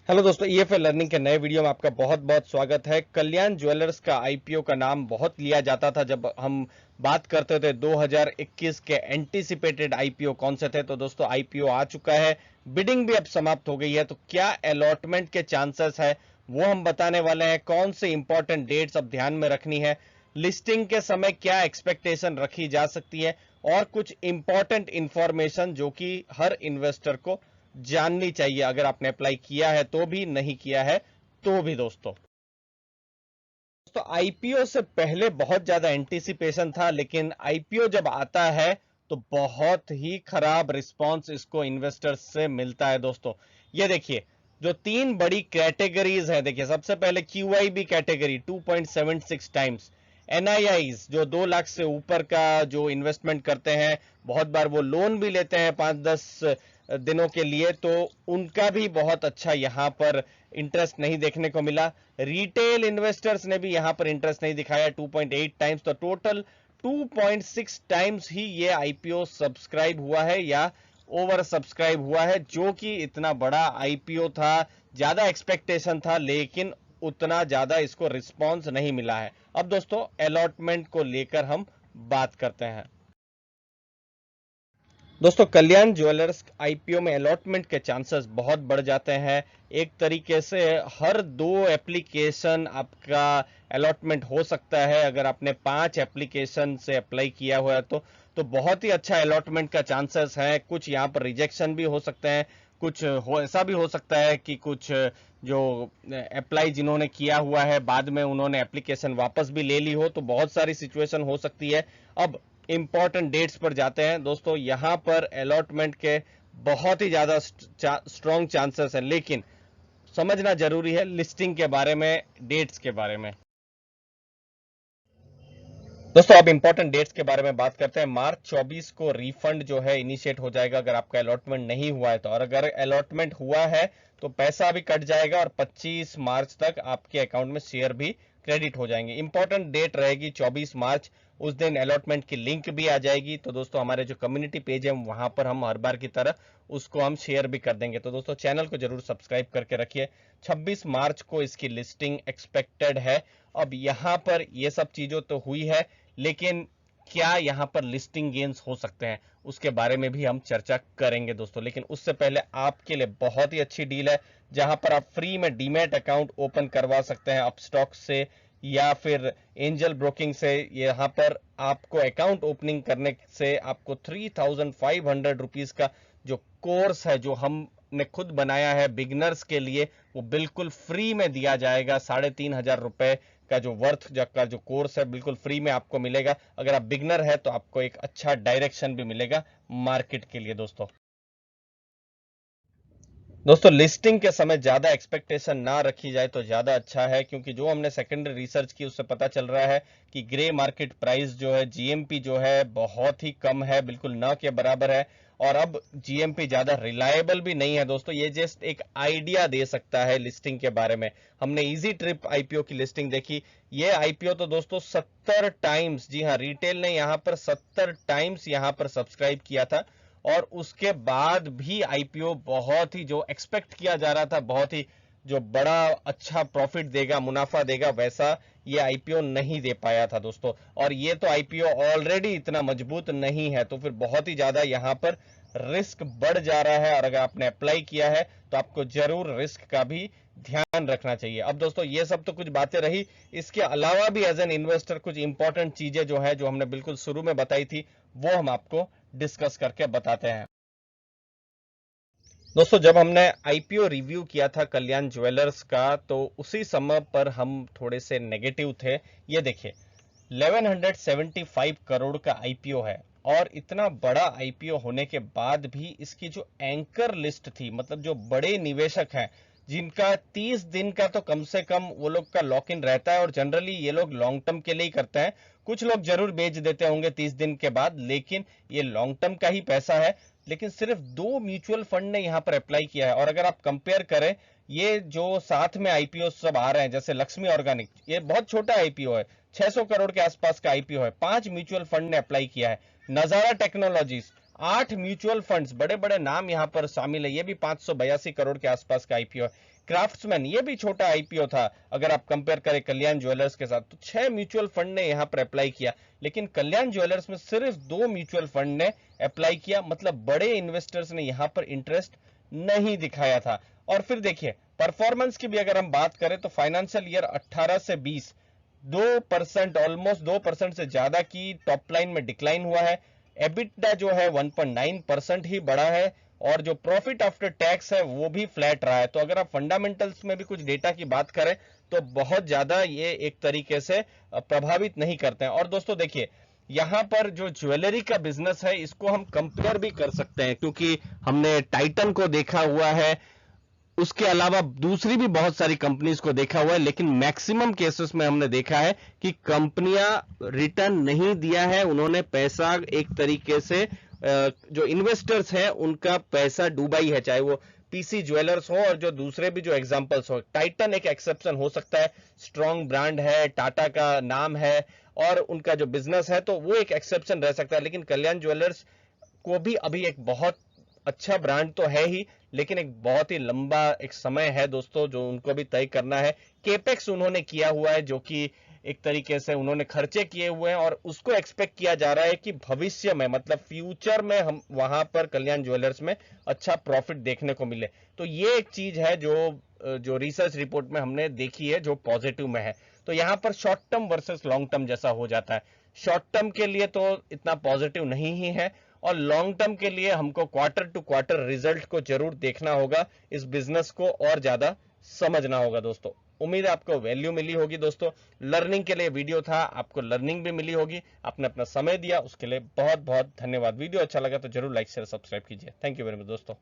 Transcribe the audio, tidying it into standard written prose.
Hello दोस्तों, EFL learning के नए वीडियो में आपका बहुत बहुत स्वागत है। कल्याण ज्वेलर्स का आईपीओ का नाम बहुत लिया जाता था जब हम बात करते थे 2021 के एंटीसिपेटेड आईपीओ कौन से थे। तो दोस्तों आईपीओ आ चुका है, बिडिंग भी अब समाप्त हो गई है। तो क्या अलॉटमेंट के चांसेस है वो हम बताने वाले हैं। कौन से इंपॉर्टेंट डेट्स अब ध्यान में रखनी है, लिस्टिंग के समय क्या एक्सपेक्टेशन रखी जा सकती है, और कुछ इंपॉर्टेंट इंफॉर्मेशन जो कि हर इन्वेस्टर को जाननी चाहिए, अगर आपने अप्लाई किया है तो भी, नहीं किया है तो भी। दोस्तों आईपीओ से पहले बहुत ज्यादा एंटीसिपेशन था, लेकिन आईपीओ जब आता है तो बहुत ही खराब रिस्पांस इसको इन्वेस्टर्स से मिलता है। दोस्तों ये देखिए, जो तीन बड़ी कैटेगरीज है, देखिए सबसे पहले क्यूआईबी कैटेगरी 2.76 टाइम्स, एनआईआईज जो 2 लाख से ऊपर का जो इन्वेस्टमेंट करते हैं, बहुत बार वो लोन भी लेते हैं 5-10 दिनों के लिए, तो उनका भी बहुत अच्छा यहाँ पर इंटरेस्ट नहीं देखने को मिला। रिटेल इन्वेस्टर्स ने भी यहाँ पर इंटरेस्ट नहीं दिखाया 2.8 टाइम्स। तो टोटल 2.6 टाइम्स ही ये आईपीओ सब्सक्राइब हुआ है या ओवर सब्सक्राइब हुआ है, जो कि इतना बड़ा आईपीओ था, ज्यादा एक्सपेक्टेशन था, लेकिन उतना ज्यादा इसको रिस्पांस नहीं मिला है। अब दोस्तों अलॉटमेंट को लेकर हम बात करते हैं। दोस्तों कल्याण ज्वेलर्स आईपीओ में अलॉटमेंट के चांसेस बहुत बढ़ जाते हैं। एक तरीके से हर 2 एप्लीकेशन आपका अलॉटमेंट हो सकता है। अगर आपने 5 एप्लीकेशन से अप्लाई किया हुआ है तो बहुत ही अच्छा अलॉटमेंट का चांसेस है। कुछ यहाँ पर रिजेक्शन भी हो सकते हैं, कुछ हो ऐसा भी हो सकता है कि कुछ जो अप्लाई जिन्होंने किया हुआ है बाद में उन्होंने एप्लीकेशन वापस भी ले ली हो, तो बहुत सारी सिचुएशन हो सकती है। अब इंपॉर्टेंट डेट्स पर जाते हैं। दोस्तों यहां पर अलॉटमेंट के बहुत ही ज्यादा स्ट्रॉन्ग चांसेस हैं, लेकिन समझना जरूरी है लिस्टिंग के बारे में, डेट्स के बारे में। दोस्तों अब इंपॉर्टेंट डेट्स के बारे में बात करते हैं। मार्च 24 को रिफंड जो है इनिशिएट हो जाएगा अगर आपका अलॉटमेंट नहीं हुआ है तो, और अगर अलॉटमेंट हुआ है तो पैसा भी कट जाएगा और 25 मार्च तक आपके अकाउंट में शेयर भी क्रेडिट हो जाएंगे। इंपॉर्टेंट डेट रहेगी 24 मार्च, उस दिन अलॉटमेंट की लिंक भी आ जाएगी। तो दोस्तों हमारे जो कम्युनिटी पेज है वहां पर हम हर बार की तरह उसको हम शेयर भी कर देंगे। तो दोस्तों चैनल को जरूर सब्सक्राइब करके रखिए। 26 मार्च को इसकी लिस्टिंग एक्सपेक्टेड है। अब यहाँ पर ये सब चीजों तो हुई है, लेकिन क्या यहाँ पर लिस्टिंग गेन्स हो सकते हैं उसके बारे में भी हम चर्चा करेंगे दोस्तों। लेकिन उससे पहले आपके लिए बहुत ही अच्छी डील है, जहां पर आप फ्री में डीमैट अकाउंट ओपन करवा सकते हैं अपस्टॉक से या फिर एंजल ब्रोकिंग से। यहाँ पर आपको अकाउंट ओपनिंग करने से आपको 3,500 रुपीज का जो कोर्स है, जो हमने खुद बनाया है बिगनर्स के लिए, वो बिल्कुल फ्री में दिया जाएगा। 3,500 रुपए का जो का जो कोर्स है बिल्कुल फ्री में आपको मिलेगा। अगर आप बिगनर है तो आपको एक अच्छा डायरेक्शन भी मिलेगा मार्केट के लिए। दोस्तों लिस्टिंग के समय ज्यादा एक्सपेक्टेशन ना रखी जाए तो ज्यादा अच्छा है, क्योंकि जो हमने सेकेंडरी रिसर्च की उससे पता चल रहा है कि ग्रे मार्केट प्राइस जो है, जीएमपी जो है, बहुत ही कम है, बिल्कुल ना के बराबर है। और अब जीएमपी ज्यादा रिलायबल भी नहीं है। दोस्तों ये जस्ट एक आइडिया दे सकता है लिस्टिंग के बारे में। हमने इजी ट्रिप आईपीओ की लिस्टिंग देखी, ये आईपीओ तो दोस्तों 70 टाइम्स, जी हाँ रिटेल ने यहाँ पर 70 टाइम्स यहाँ पर सब्सक्राइब किया था, और उसके बाद भी आईपीओ बहुत ही जो एक्सपेक्ट किया जा रहा था, बहुत ही जो बड़ा अच्छा प्रॉफिट देगा, मुनाफा देगा, वैसा ये आईपीओ नहीं दे पाया था दोस्तों। और ये तो आईपीओ ऑलरेडी इतना मजबूत नहीं है, तो फिर बहुत ही ज्यादा यहाँ पर रिस्क बढ़ जा रहा है। और अगर आपने अप्लाई किया है तो आपको जरूर रिस्क का भी ध्यान रखना चाहिए। अब दोस्तों ये सब तो कुछ बातें रही, इसके अलावा भी एज एन इन्वेस्टर कुछ इंपॉर्टेंट चीजें जो है, जो हमने बिल्कुल शुरू में बताई थी, वो हम आपको डिस्कस करके बताते हैं। दोस्तों जब हमने आईपीओ रिव्यू किया था कल्याण ज्वेलर्स का, तो उसी समय पर हम थोड़े से नेगेटिव थे। ये देखिए 1175 करोड़ का आईपीओ है, और इतना बड़ा आईपीओ होने के बाद भी इसकी जो एंकर लिस्ट थी, मतलब जो बड़े निवेशक हैं जिनका 30 दिन का तो कम से कम वो लोग का लॉक इन रहता है, और जनरली ये लोग लॉन्ग टर्म के लिए ही करते हैं। कुछ लोग जरूर बेच देते होंगे 30 दिन के बाद, लेकिन ये लॉन्ग टर्म का ही पैसा है। लेकिन सिर्फ 2 म्यूचुअल फंड ने यहाँ पर अप्लाई किया है। और अगर आप कंपेयर करें, ये जो साथ में आईपीओ सब आ रहे हैं, जैसे लक्ष्मी ऑर्गेनिक, ये बहुत छोटा आईपीओ है, 600 करोड़ के आसपास का आईपीओ है, 5 म्यूचुअल फंड ने अप्लाई किया है। नजारा टेक्नोलॉजीज 8 म्यूचुअल फंड्स, बड़े बड़े नाम यहां पर शामिल है, ये भी 582 करोड़ के आसपास का आईपीओ है। क्राफ्ट्समैन, ये भी छोटा आईपीओ था अगर आप कंपेयर करें कल्याण ज्वेलर्स के साथ। तो 6 म्यूचुअल फंड ने यहां पर अप्लाई किया, लेकिन कल्याण ज्वेलर्स में सिर्फ 2 म्यूचुअल फंड ने अप्लाई किया, मतलब बड़े इन्वेस्टर्स ने यहां पर इंटरेस्ट नहीं दिखाया था। और फिर देखिए परफॉर्मेंस की भी अगर हम बात करें तो फाइनेंशियल ईयर 18 से 20 2%, ऑलमोस्ट 2% से ज्यादा की टॉप लाइन में डिक्लाइन हुआ है। एबिटा जो है 1.9% ही बढ़ा है, और जो प्रॉफिट आफ्टर टैक्स है वो भी फ्लैट रहा है। तो अगर आप फंडामेंटल्स में भी कुछ डेटा की बात करें तो बहुत ज्यादा ये एक तरीके से प्रभावित नहीं करते हैं। और दोस्तों देखिए यहां पर जो ज्वेलरी का बिजनेस है इसको हम कंपेयर भी कर सकते हैं, क्योंकि हमने टाइटन को देखा हुआ है, उसके अलावा दूसरी भी बहुत सारी कंपनीज को देखा हुआ है, लेकिन मैक्सिमम केसेस में हमने देखा है कि कंपनियां रिटर्न नहीं दिया है, उन्होंने पैसा एक तरीके से जो इन्वेस्टर्स हैं उनका पैसा डूबा ही है, चाहे वो पीसी ज्वेलर्स हो और जो दूसरे भी जो एग्जांपल्स हो। टाइटन एक एक्सेप्शन हो सकता है, स्ट्रॉन्ग ब्रांड है, टाटा का नाम है और उनका जो बिजनेस है, तो वो एक एक्सेप्शन रह सकता है। लेकिन कल्याण ज्वेलर्स को भी अभी एक बहुत अच्छा ब्रांड तो है ही, लेकिन एक बहुत ही लंबा एक समय है दोस्तों जो उनको भी तय करना है। केपेक्स उन्होंने किया हुआ है, जो कि एक तरीके से उन्होंने खर्चे किए हुए हैं, और उसको एक्सपेक्ट किया जा रहा है कि भविष्य में, मतलब फ्यूचर में, हम वहां पर कल्याण ज्वेलर्स में अच्छा प्रॉफिट देखने को मिले। तो ये एक चीज है जो रिसर्च रिपोर्ट में हमने देखी है, जो पॉजिटिव में है। तो यहां पर short term versus long term जैसा हो जाता है। शॉर्ट टर्म के लिए तो इतना पॉजिटिव नहीं ही है, और लॉन्ग टर्म के लिए हमको क्वार्टर टू क्वार्टर रिजल्ट को जरूर देखना होगा, इस बिजनेस को और ज्यादा समझना होगा दोस्तों। उम्मीद है आपको वैल्यू मिली होगी दोस्तों। लर्निंग के लिए वीडियो था, आपको लर्निंग भी मिली होगी। आपने अपना समय दिया उसके लिए बहुत बहुत धन्यवाद। वीडियो अच्छा लगा तो जरूर लाइक शेयर सब्सक्राइब कीजिए। थैंक यू वेरी मच दोस्तों।